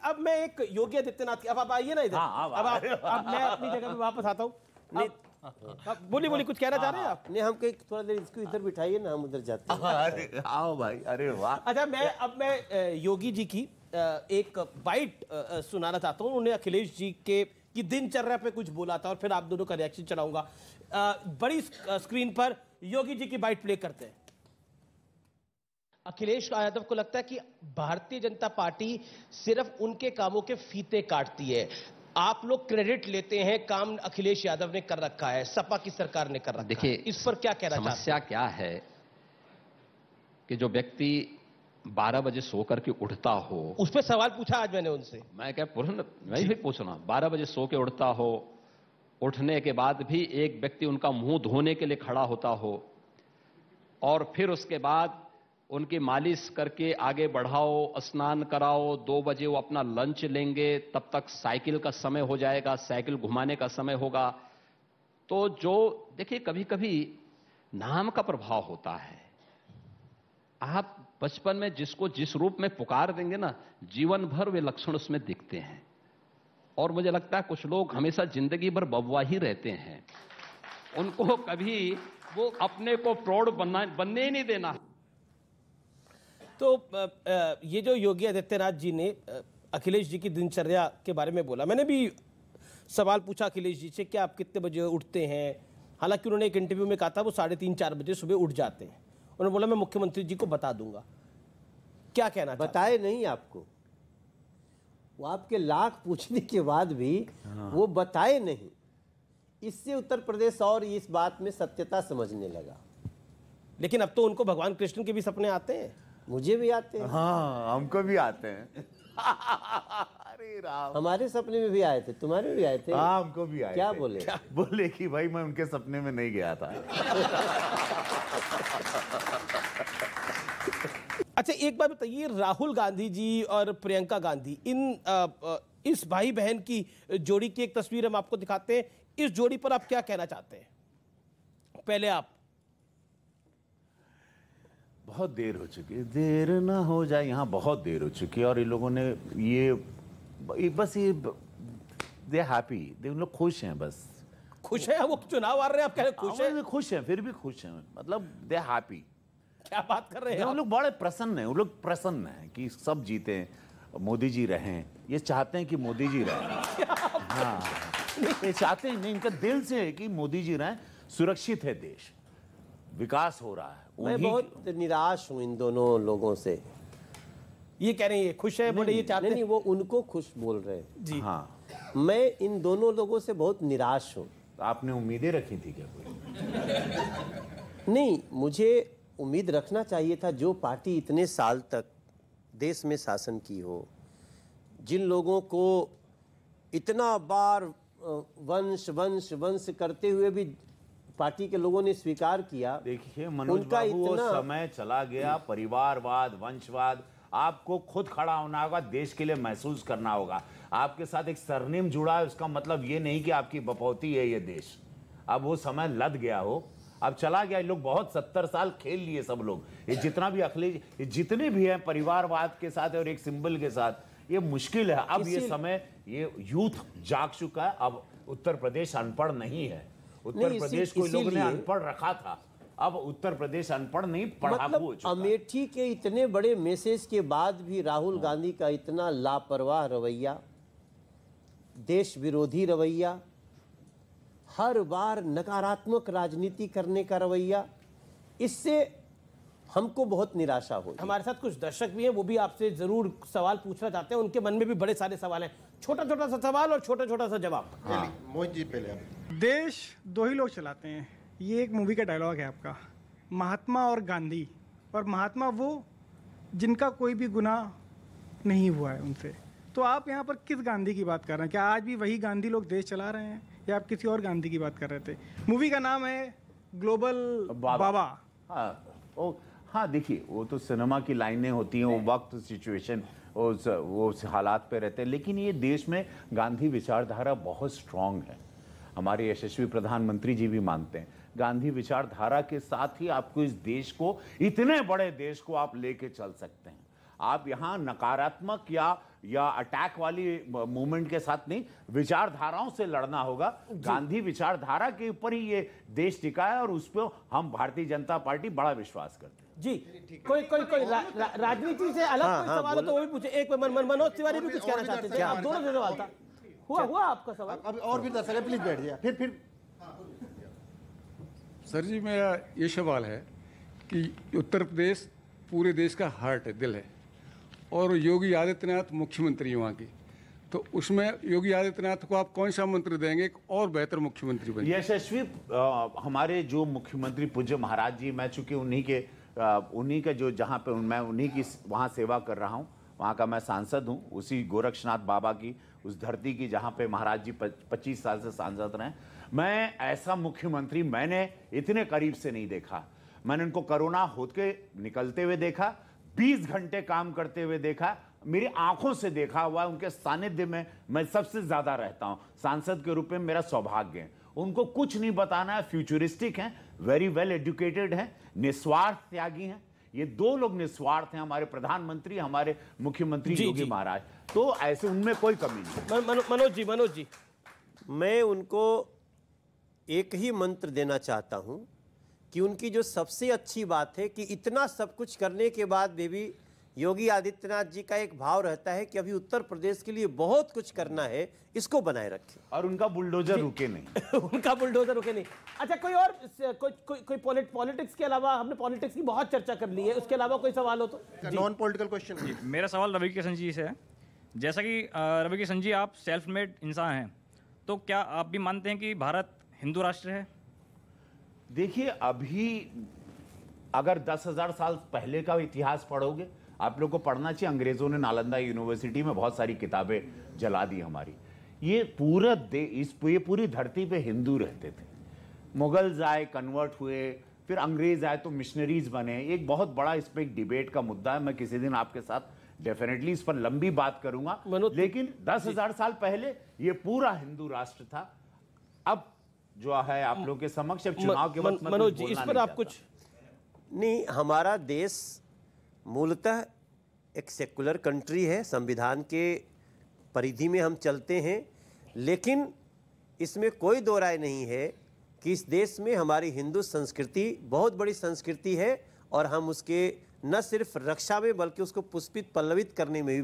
अब मैं एक योगी आदित्यनाथ की, अब आप आइए ना इधर। अब मैं अपनी जगह पे वापस आता हूँ। बोलिए कुछ कहना चाह रहे हैं आप? नहीं, हम कहीं थोड़ा देर इसको इधर बिठाइए ना, हम उधर जाते हैं। अरे आओ भाई, अरे वाह। अच्छा, मैं योगी जी की एक बाइट सुनाना चाहता हूँ। उन्होंने अखिलेश जी की दिनचर्या पे कुछ बोला था और फिर आप दोनों का रिएक्शन चलाऊंगा। बड़ी स्क्रीन पर योगी जी की बाइट प्ले करते हैं। अखिलेश यादव को लगता है कि भारतीय जनता पार्टी सिर्फ उनके कामों के फीते काटती है। आप लोग क्रेडिट लेते हैं, काम अखिलेश यादव ने कर रखा है, सपा की सरकार ने कर रखा है। देखिए, इस पर क्या कहना चाहते हैं? समस्या क्या है कि जो व्यक्ति 12 बजे सो करके उठता हो, उस पर सवाल पूछा आज मैंने उनसे। मैं भी पूछ रहा हूं, 12 बजे सो के उठता हो, उठने के बाद भी एक व्यक्ति उनका मुंह धोने के लिए खड़ा होता हो और फिर उसके बाद उनकी मालिश करके आगे बढ़ाओ, स्नान कराओ, 2 बजे वो अपना लंच लेंगे, तब तक साइकिल का समय हो जाएगा, साइकिल घुमाने का समय होगा। तो जो देखिए, कभी कभी नाम का प्रभाव होता है। आप बचपन में जिसको जिस रूप में पुकार देंगे ना, जीवन भर वे लक्षण उसमें दिखते हैं। और मुझे लगता है कुछ लोग हमेशा जिंदगी भर बबुआ ही रहते हैं, उनको कभी वो अपने को प्रौढ़ बनने ही नहीं देना। तो ये जो योगी आदित्यनाथ जी ने अखिलेश जी की दिनचर्या के बारे में बोला, मैंने भी सवाल पूछा अखिलेश जी से कि आप कितने बजे उठते हैं। हालांकि उन्होंने एक इंटरव्यू में कहा था वो 3:30-4 बजे सुबह उठ जाते हैं। उन्होंने बोला मैं मुख्यमंत्री जी को बता दूंगा। क्या कहना? बताए नहीं आपको, वो आपके लाख पूछने के बाद भी वो बताए नहीं। इससे उत्तर प्रदेश और इस बात में सत्यता समझने लगा। लेकिन अब तो उनको भगवान कृष्ण के भी सपने आते हैं। मुझे भी आते हैं। हाँ, हमको भी आते हैं। अरे राम, हमारे सपने में भी आए थे, तुम्हारे भी आए थे। हाँ, हमको भी आए क्या थे। बोले? बोले कि भाई मैं उनके सपने में नहीं गया था। अच्छा, एक बात बताइए, राहुल गांधी जी और प्रियंका गांधी, इस भाई बहन की जोड़ी की एक तस्वीर हम आपको दिखाते हैं। इस जोड़ी पर आप क्या कहना चाहते हैं? पहले आप। बहुत देर हो चुकी है, देर ना हो जाए, यहाँ बहुत देर हो चुकी है। और इन लोगों ने ये बस ये दे हैप्पी, दे उन लोग खुश हैं, बस खुश है। वो चुनाव आ रहे हैं, आप कह रहे हैं खुश है? खुश हैं, फिर भी खुश हैं, मतलब दे हैप्पी। क्या बात कर रहे हैं? उन लोग बड़े प्रसन्न हैं, उन लोग प्रसन्न हैं कि सब जीते, मोदी जी रहें। ये चाहते हैं कि मोदी जी रहें। हाँ, ये चाहते हैं, नहीं, इनका दिल से है कि मोदी जी रहें। सुरक्षित है देश, विकास हो रहा है। मैं बहुत निराश हूं इन दोनों लोगों से। ये कह रहे हैं खुश है, बोले ये चाहते हैं। नहीं, वो उनको खुश बोल रहे हैं जी। हाँ, मैं इन दोनों लोगों से बहुत निराश हूं। आपने उम्मीदें रखी थी क्या कोई? नहीं, मुझे उम्मीद रखना चाहिए था। जो पार्टी इतने साल तक देश में शासन की हो, जिन लोगों को इतना बार वंश वंश वंश करते हुए भी पार्टी के लोगों ने स्वीकार किया। देखिए मनोज बाबू, वो समय चला गया। परिवारवाद, वंशवाद, आपको खुद खड़ा होना होगा, देश के लिए महसूस करना होगा। आपके साथ एक सरनेम जुड़ा है, उसका मतलब ये नहीं कि आपकी बपौती है ये देश। अब वो समय लद गया हो, अब चला गया। लोग बहुत 70 साल खेल लिए सब लोग। ये जितना भी अखिलेश, जितने भी हैं परिवारवाद के साथ और एक सिंबल के साथ, ये मुश्किल है। अब ये समय, ये यूथ जाग चुका है। अब उत्तर प्रदेश अनपढ़ नहीं है। उत्तर प्रदेश को लोगों ने अनपढ़ रखा था, अब उत्तर प्रदेश अनपढ़ नहीं, पढ़ाकू हो चुका। अमेठी के इतने बड़े मैसेज के बाद भी राहुल गांधी का इतना लापरवाह रवैया, देश विरोधी रवैया, हर बार नकारात्मक राजनीति करने का रवैया, इससे हमको बहुत निराशा हुई। हमारे साथ कुछ दर्शक भी हैं, वो भी आपसे जरूर सवाल पूछना चाहते हैं। उनके मन में भी बड़े सारे सवाल हैं। छोटा छोटा सा सवाल और छोटा छोटा सा जवाब। मोहित जी, पहले आप। देश दो ही लोग चलाते हैं, ये एक मूवी का डायलॉग है आपका, महात्मा और गांधी। और महात्मा वो जिनका कोई भी गुनाह नहीं हुआ है उनसे। तो आप यहाँ पर किस गांधी की बात कर रहे हैं? क्या आज भी वही गांधी लोग देश चला रहे हैं या आप किसी और गांधी की बात कर रहे थे? मूवी का नाम है ग्लोबल बाबा। हाँ, देखिए, वो तो सिनेमा की लाइनें होती हैं, वो वक्त, सिचुएशन, वो हालात पे रहते हैं। लेकिन ये देश में गांधी विचारधारा बहुत स्ट्रांग है। हमारे यशस्वी प्रधानमंत्री जी भी मानते हैं गांधी विचारधारा के साथ ही आपको इस देश को, इतने बड़े देश को आप लेके चल सकते हैं। आप यहाँ नकारात्मक या या अटैक वाली मूवमेंट के साथ नहीं, विचारधाराओं से लड़ना होगा। गांधी विचारधारा के ऊपर ही ये देश टिका है और उस पर हम भारतीय जनता पार्टी बड़ा विश्वास करते हैं। जी कोई राजनीति से अलग कोई सवाल हो तो वो भी पूछे। एक मनोज तिवारी भी कुछ कहना चाहते थे, आप दोनों से सवाल था, हुआ आपका सवाल। अब और भी दर्शक प्लीज बैठ जाइए। फिर सर जी, मेरा ये सवाल है कि उत्तर प्रदेश पूरे देश का हार्ट है, दिल है, और योगी आदित्यनाथ मुख्यमंत्री वहाँ की, तो उसमें योगी आदित्यनाथ को आप कौन सा मंत्र देंगे एक और बेहतर मुख्यमंत्री बने? यशस्वी हमारे जो मुख्यमंत्री पूज्य महाराज जी, मैं चूंकि उन्हीं के जो जहाँ पे मैं उन्हीं की वहाँ सेवा कर रहा हूँ, वहाँ का मैं सांसद हूँ, उसी गोरक्षनाथ बाबा की उस धरती की जहाँ पे महाराज जी 25 साल से सांसद रहे। मैं ऐसा मुख्यमंत्री मैंने इतने करीब से नहीं देखा। मैंने उनको कोरोना होके निकलते हुए देखा, 20 घंटे काम करते हुए देखा, मेरी आंखों से देखा हुआ। उनके सानिध्य में मैं सबसे ज्यादा रहता हूं, सांसद के रूप में मेरा सौभाग्य है। उनको कुछ नहीं बताना है, फ्यूचरिस्टिक हैं, वेरी वेल एजुकेटेड हैं, निस्वार्थ त्यागी हैं। ये दो लोग निस्वार्थ हैं, हमारे प्रधानमंत्री, हमारे मुख्यमंत्री योगी महाराज। तो ऐसे उनमें कोई कमी नहीं। मनोज जी, मैं उनको एक ही मंत्र देना चाहता हूं कि उनकी जो सबसे अच्छी बात है कि इतना सब कुछ करने के बाद भी योगी आदित्यनाथ जी का एक भाव रहता है कि अभी उत्तर प्रदेश के लिए बहुत कुछ करना है, इसको बनाए रखें। और उनका बुलडोजर रुके नहीं। उनका बुलडोजर रुके नहीं। अच्छा, कोई और कोई पॉलिटिक्स के अलावा, हमने पॉलिटिक्स की बहुत चर्चा कर ली है, उसके अलावा कोई सवाल हो तो? Non political question. मेरा सवाल रवि किशन जी से है। जैसा कि रवि किशन जी, आप सेल्फ मेड इंसान हैं, तो क्या आप भी मानते हैं कि भारत हिंदू राष्ट्र है? देखिए, अभी अगर 10,000 साल पहले का इतिहास पढ़ोगे, आप लोग को पढ़ना चाहिए। अंग्रेजों ने नालंदा यूनिवर्सिटी में बहुत सारी किताबें जला दी हमारी। ये पूरी धरती पे हिंदू रहते थे। मुगल्स आए, कन्वर्ट हुए, फिर अंग्रेज आए तो मिशनरीज बने। एक बहुत बड़ा इस पर एक डिबेट का मुद्दा है। मैं किसी दिन आपके साथ डेफिनेटली इस पर लंबी बात करूंगा। लेकिन 10,000 साल पहले ये पूरा हिंदू राष्ट्र था। अब जो है आप लोगों के समक्ष अब चुनाव के वक्त मनोज जी, इस पर आप कुछ नहीं। हमारा देश मूलतः एक सेकुलर कंट्री है, संविधान के परिधि में हम चलते हैं, लेकिन इसमें कोई दो राय नहीं है कि इस देश में हमारी हिंदू संस्कृति बहुत बड़ी संस्कृति है और हम उसके न सिर्फ रक्षा में बल्कि उसको पुष्पित पल्लवित करने में भी